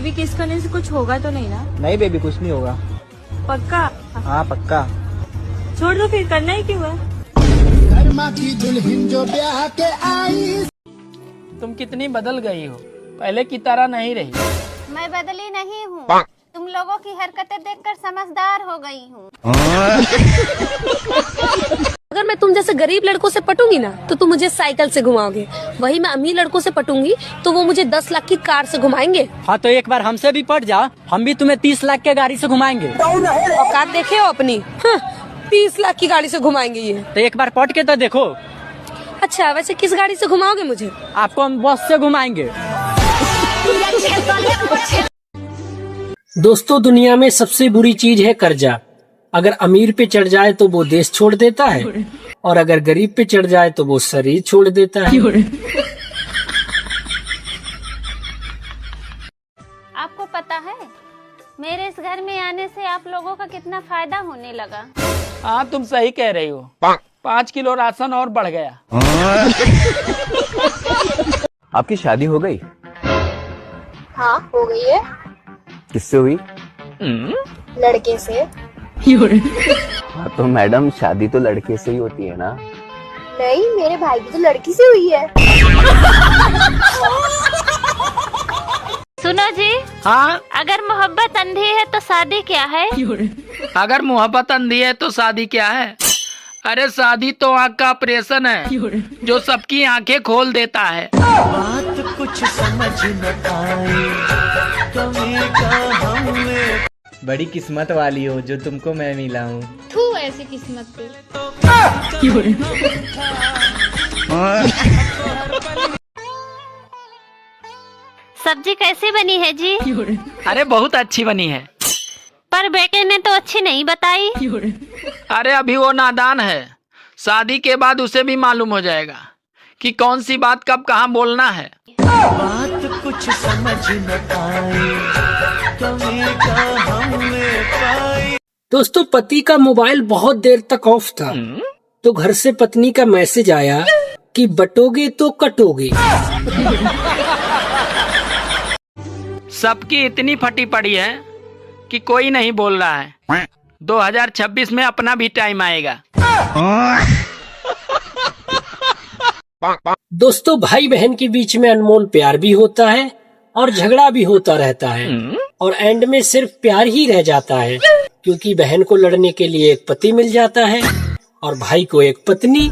Baby किस करने से कुछ होगा तो नहीं ना? नहीं बेबी, कुछ नहीं होगा। पक्का? हाँ पक्का। छोड़ दो फिर, करना ही क्यों है? की दुल्हन जो ब्याह के आई। तुम कितनी बदल गई हो, पहले की तरह नहीं रही। मैं बदली नहीं हूँ, तुम लोगों की हरकतें देखकर समझदार हो गई हूँ। अगर मैं तुम जैसे गरीब लड़कों से पटूंगी ना तो तुम मुझे साइकिल से घुमाओगे, वही मैं अमीर लड़कों से पटूंगी तो वो मुझे 10 लाख की कार से घुमाएंगे। हाँ तो एक बार हमसे भी पट जाओ, हम भी तुम्हें 30 लाख के गाड़ी से घुमाएंगे। औकात देखे हो अपनी? 30 लाख की गाड़ी से घुमाएंगे ये। तो एक बार पट के तो देखो। अच्छा वैसे किस गाड़ी से घुमाओगे मुझे? आपको हम बस से घुमाएंगे। दोस्तों, दुनिया में सबसे बुरी चीज है कर्जा। अगर अमीर पे चढ़ जाए तो वो देश छोड़ देता है, और अगर गरीब पे चढ़ जाए तो वो शरीर छोड़ देता है। आपको पता है मेरे इस घर में आने से आप लोगों का कितना फायदा होने लगा? हाँ तुम सही कह रही हो, 5 किलो राशन और बढ़ गया। आपकी शादी हो गई? हाँ हो गई है। किससे हुई? लड़के से। हाँ तो मैडम, शादी तो लड़के से ही होती है ना? नहीं, मेरे भाई की तो लड़की से हुई है। सुनो जी। हाँ? अगर मोहब्बत अंधी है तो शादी क्या है? अगर मोहब्बत अंधी है तो शादी क्या है? अरे शादी तो आँख का ऑपरेशन है जो सबकी आंखें खोल देता है। बात कुछ समझ न आए, कमी का हमें। बड़ी किस्मत वाली हो जो तुमको मैं मिला हूँ। तू ऐसी किस्मत पे। सब्जी कैसी बनी है जी? अरे बहुत अच्छी बनी है। पर बेटे ने तो अच्छी नहीं बताई। अरे अभी वो नादान है, शादी के बाद उसे भी मालूम हो जाएगा कि कौन सी बात कब कहाँ बोलना है। बात कुछ समझ न आए, कमी का हमें पाई। दोस्तों, पति का मोबाइल बहुत देर तक ऑफ था तो घर से पत्नी का मैसेज आया कि बटोगे तो कटोगे। सबकी इतनी फटी पड़ी है कि कोई नहीं बोल रहा है। 2026 में अपना भी टाइम आएगा। दोस्तों, भाई बहन के बीच में अनमोल प्यार भी होता है और झगड़ा भी होता रहता है, और एंड में सिर्फ प्यार ही रह जाता है, क्योंकि बहन को लड़ने के लिए एक पति मिल जाता है और भाई को एक पत्नी।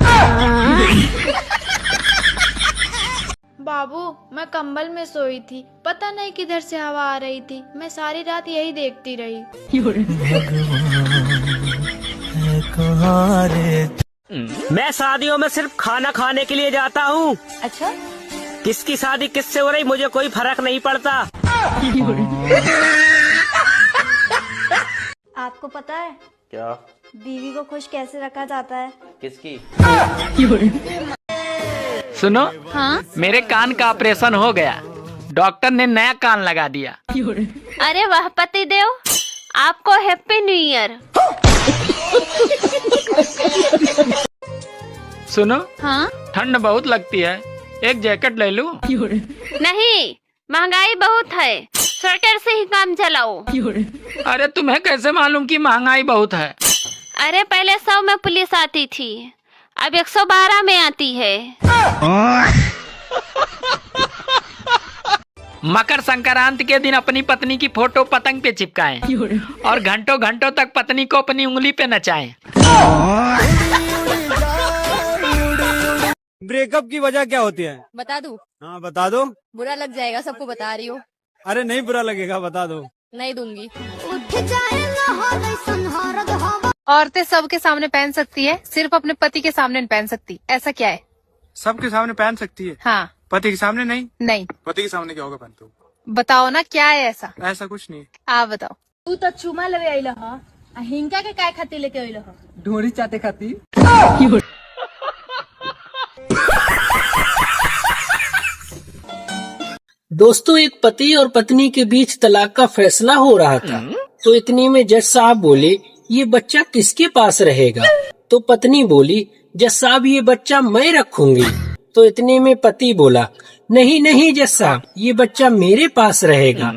बाबू, मैं कंबल में सोई थी, पता नहीं किधर से हवा आ रही थी, मैं सारी रात यही देखती रही। मैं शादियों में सिर्फ खाना खाने के लिए जाता हूँ। अच्छा, किसकी शादी किससे हो रही मुझे कोई फर्क नहीं पड़ता। आपको पता है क्या? बीवी को खुश कैसे रखा जाता है? किसकी? सुनो। हाँ? मेरे कान का ऑपरेशन हो गया, डॉक्टर ने नया कान लगा दिया। अरे वाह पति देव, आपको हैप्पी न्यू ईयर। सुनो। हाँ? ठंड बहुत लगती है, एक जैकेट ले लूं? नहीं, महंगाई बहुत है, स्वेटर से ही काम चलाओ। अरे तुम्हें कैसे मालूम कि महंगाई बहुत है? अरे पहले 100 में पुलिस आती थी, अब 112 में आती है। मकर संक्रांति के दिन अपनी पत्नी की फोटो पतंग पे चिपकाएं और घंटों घंटों तक पत्नी को अपनी उंगली पे नचाएं। ब्रेकअप की वजह क्या होती है? बता दूं? हाँ बता दो। बुरा लग जाएगा, सबको बता रही हो। अरे नहीं बुरा लगेगा, बता दो। नहीं दूंगी। औरतें सबके सामने पहन सकती है, सिर्फ अपने पति के सामने नहीं पहन सकती, ऐसा क्या है? सबके सामने पहन सकती है? हाँ। पति के सामने नहीं? नहीं। पति के सामने क्या होगा पहनते हो? बताओ ना क्या है ऐसा? ऐसा कुछ नहीं। आप बताओ। तू तो चुमा लेवे आइल ह, आ हिंका के काय खातिर लेके आइल ह? ढोरी चाटे खाती। दोस्तों, एक पति और पत्नी के बीच तलाक का फैसला हो रहा था, तो इतने में जज साहब बोले, ये बच्चा किसके पास रहेगा? तो पत्नी बोली, जज साहब ये बच्चा मैं रखूंगी। तो इतने में पति बोला, नहीं नहीं जज साहब, ये बच्चा मेरे पास रहेगा।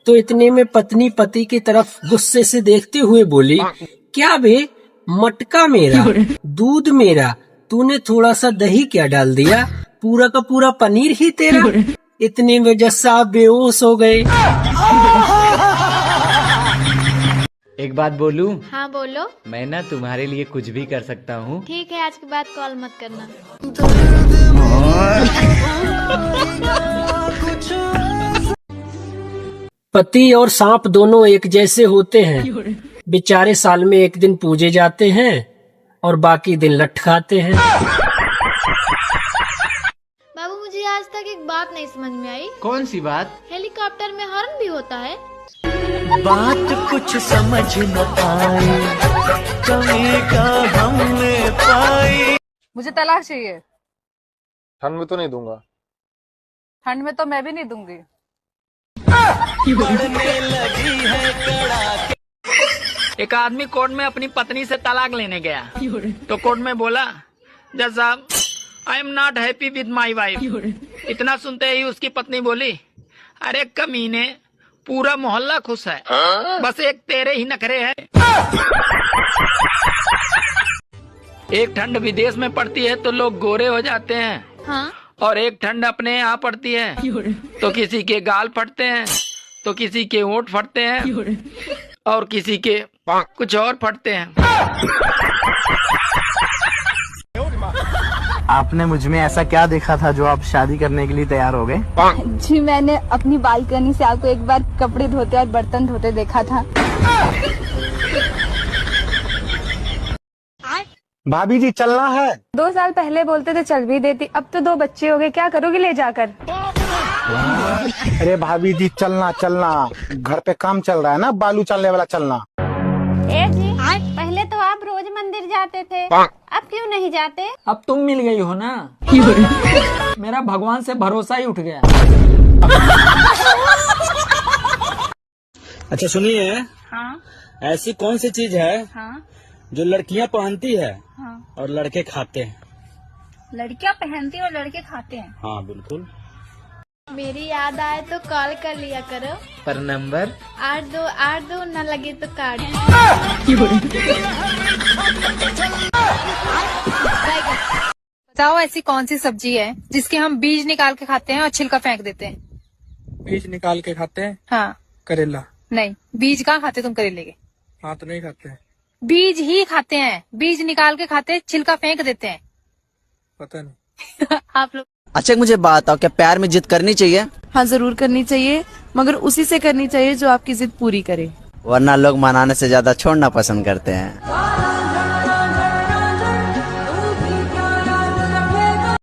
तो तो इतने में पत्नी पति की तरफ गुस्से से देखते हुए बोली, क्या बे, मटका मेरा, दूध मेरा, तूने थोड़ा सा दही क्या डाल दिया, पूरा का पूरा पनीर ही तेरा। इतने में जज साहब बेहोश हो गए। एक बात बोलूं? हाँ बोलो। मैं ना तुम्हारे लिए कुछ भी कर सकता हूँ। ठीक है, आज के बाद कॉल मत करना। पति और सांप दोनों एक जैसे होते हैं। बेचारे साल में एक दिन पूजे जाते हैं और बाकी दिन लठ खाते हैं। बाबू, मुझे आज तक एक बात नहीं समझ में आई। कौन सी बात? हेलीकॉप्टर में हॉर्न भी होता है? बात कुछ समझ न आए, कमी का हमने पाई। मुझे तलाक चाहिए। ठंड में तो नहीं दूंगा। ठंड में तो मैं भी नहीं दूंगी। एक आदमी कोर्ट में अपनी पत्नी से तलाक लेने गया तो कोर्ट में बोला, जज साहब, I am not happy with my wife. इतना सुनते ही उसकी पत्नी बोली, अरे कमीने, पूरा मोहल्ला खुश है, बस एक तेरे ही नखरे हैं। एक ठंड विदेश में पड़ती है तो लोग गोरे हो जाते हैं। हाँ? और एक ठंड अपने यहाँ पड़ती है तो किसी के गाल फटते हैं, तो किसी के होंठ फटते हैं, और किसी के कुछ और फटते हैं। आपने मुझ में ऐसा क्या देखा था जो आप शादी करने के लिए तैयार हो गए? जी, मैंने अपनी बालकनी से आपको एक बार कपड़े धोते और बर्तन धोते देखा था। भाभी जी चलना है। 2 साल पहले बोलते थे चल भी देती, अब तो 2 बच्चे हो गए, क्या करोगे ले जाकर? अरे भाभी जी चलना चलना, घर पे काम चल रहा है ना, बालू चलने वाला चलना। ए जी, पहले तो आप रोज मंदिर जाते थे, अब क्यों नहीं जाते? अब तुम मिल गई हो ना, मेरा भगवान से भरोसा ही उठ गया। अच्छा सुनिए, हाँ ऐसी कौन सी चीज है हाँ जो लड़कियां पहनती है हाँ। और लड़के खाते हैं? लड़कियां पहनती और लड़के खाते हैं। हाँ बिल्कुल। मेरी याद आए तो कॉल कर लिया करो। पर नंबर 8282 न लगे तो काट। बताओ, ऐसी कौन सी सब्जी है जिसके हम बीज निकाल के खाते हैं और छिलका फेंक देते हैं? बीज निकाल के खाते हैं? हाँ। करेला। नहीं, बीज कहाँ खाते तुम करेले के? हाँ तो नहीं खाते हैं। बीज ही खाते हैं, बीज निकाल के खाते हैं, छिलका फेंक देते हैं। पता नहीं। आप लोग। अच्छा मुझे बात बताओ, क्या प्यार में जिद करनी चाहिए? हाँ जरूर करनी चाहिए, मगर उसी से करनी चाहिए जो आपकी जिद पूरी करे, वरना लोग मनाने से ज्यादा छोड़ना पसंद करते हैं।